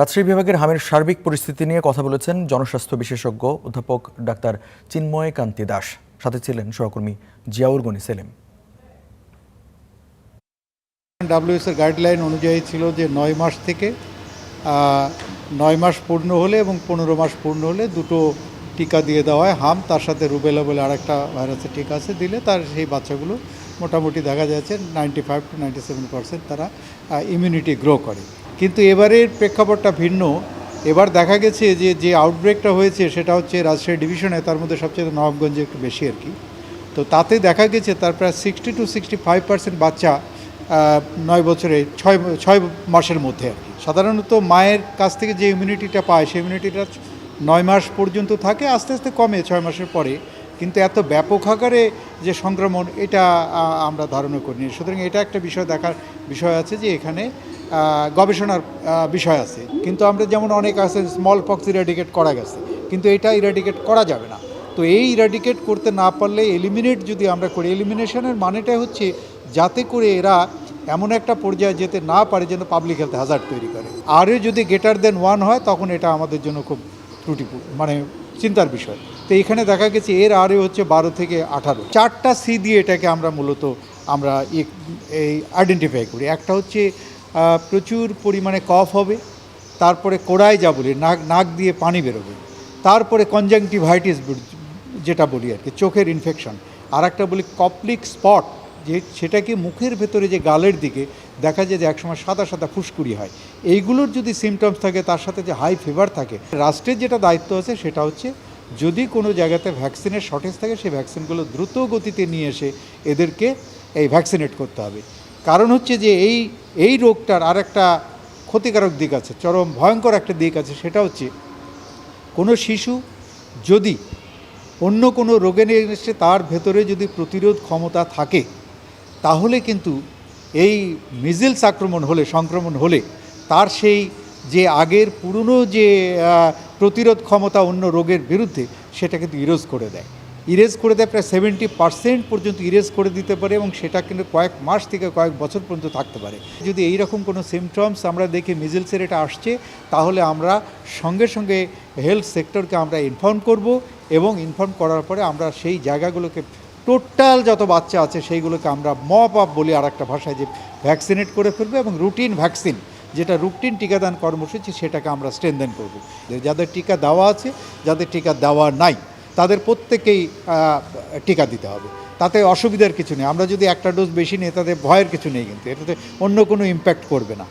রাজশাহী বিভাগের হামের সার্বিক পরিস্থিতি নিয়ে কথা বলেছেন জনস্বাস্থ্য বিশেষজ্ঞ অধ্যাপক ডাক্তার চিন্ময় কান্তি দাস। সাথে ছিলেন সহকর্মী জিয়াউর গনি সেলিম। ডাব্লিউএস এর গাইডলাইন অনুযায়ী ছিল যে 9 মাস থেকে 9 মাস পূর্ণ হলে এবং 15 মাস পূর্ণ হলে দুটো টিকা দিয়ে দেওয়া হয়। হাম তার সাথে রুবেলা বলে আরেকটা ভাইরাসের টিকা আছে, দিলে তার সেই বাচ্চাগুলো মোটামুটি দেখা যাচ্ছে 95 to 97% তারা ইমিউনিটি গ্রো করে। কিন্তু এবারের প্রেক্ষাপটটা ভিন্ন। এবার দেখা গেছে যে আউটব্রেকটা হয়েছে সেটা হচ্ছে রাজশাহী ডিভিশনে, তার মধ্যে সবচেয়ে নবাবগঞ্জে একটু বেশি আর কি। তো তাতে দেখা গেছে তার প্রায় 60 to 65% বাচ্চা 9 বছরে 6 মাসের মধ্যে আর কি। সাধারণত মায়ের কাছ থেকে যে ইমিউনিটিটা পায় সেই ইমিউনিটিটা 9 মাস পর্যন্ত থাকে, আস্তে আস্তে কমে 6 মাসের পরে। কিন্তু এত ব্যাপক আকারে যে সংক্রমণ এটা আমরা ধারণা করিনি। সুতরাং এটা একটা দেখার বিষয় আছে যে এখানে গবেষণার বিষয় আছে। কিন্তু আমরা যেমন অনেক আছে স্মল পক্স ইরাডিকেট করা গেছে, কিন্তু এটা ইরাডিকেট করা যাবে না। তো এই ইরাডিকেট করতে না পারলে এলিমিনেট যদি আমরা করি, এলিমিনেশনের মানেটা হচ্ছে যাতে করে এরা এমন একটা পর্যায়ে যেতে না পারে যেন পাবলিক হেলথ হ্যাজার্ড তৈরি করে। আরও যদি গ্রেটার দেন 1 হয় তখন এটা আমাদের জন্য খুব মানে চিন্তার বিষয়। তো এখানে দেখা গেছে এর আরও হচ্ছে 12 থেকে 18, 4টা সি দিয়ে এটাকে আমরা মূলত এই আইডেন্টিফাই করি। একটা হচ্ছে প্রচুর পরিমাণে কফ হবে, তারপরে কোড়ায় যা বলি নাক দিয়ে পানি বেরোবে, তারপরে কনজাংটিভাইটিস যেটা বলি আর কি, চোখের ইনফেকশন। আর একটা বলি কপ্লিক স্পট, যে সেটা কি মুখের ভেতরে যে গালের দিকে দেখা যায় যে একসময় সাদা সাদা ফুসকুড়ি হয়। এইগুলোর যদি সিমটমস থাকে, তার সাথে যে হাই ফিভার থাকে, রাষ্ট্রের যেটা দায়িত্ব আছে সেটা হচ্ছে যদি কোনো জায়গাতে ভ্যাকসিনের শর্টেজ থাকে সেই ভ্যাকসিনগুলো দ্রুত গতিতে নিয়ে এসে এদেরকে এই ভ্যাকসিনেট করতে হবে। কারণ হচ্ছে যে এই রোগটার আর একটা ক্ষতিকারক দিক আছে, চরম ভয়ঙ্কর একটা দিক আছে। সেটা হচ্ছে কোনো শিশু যদি অন্য কোনো রোগে নিয়ে এসে তার ভেতরে যদি প্রতিরোধ ক্ষমতা থাকে, তাহলে কিন্তু এই মিজেলস সংক্রমণ হলে তার সেই যে আগের পুরনো যে প্রতিরোধ ক্ষমতা অন্য রোগের বিরুদ্ধে সেটা কিন্তু ইরেজ করে দেয় প্রায় 70% পর্যন্ত ইরেজ করে দিতে পারে, এবং সেটা কিন্তু কয়েক মাস থেকে কয়েক বছর পর্যন্ত থাকতে পারে। যদি এই রকম কোনো সিমটমস আমরা দেখি মিজেলসের এটা আসছে, তাহলে আমরা সঙ্গে সঙ্গে হেলথ সেক্টরকে আমরা ইনফর্ম করব, এবং ইনফর্ম করার পরে আমরা সেই জায়গাগুলোকে টোটাল যত বাচ্চা আছে সেইগুলোকে আমরা মপ আপ বলি আর একটা ভাষায়, যে ভ্যাকসিনেট করে ফেলবো, এবং রুটিন ভ্যাকসিন যেটা রুটিন টিকাদান কর্মসূচি সেটাকে আমরা স্ট্রেনদেন করব। যাদের টিকা দেওয়া আছে, যাদের টিকা দেওয়া নাই, তাদের প্রত্যেকেই টিকা দিতে হবে। তাতে অসুবিধার কিছু নেই। আমরা যদি একটা ডোজ বেশি নিই তাতে ভয়ের কিছু নেই, কিন্তু এটাতে অন্য কোনো ইম্প্যাক্ট করবে না।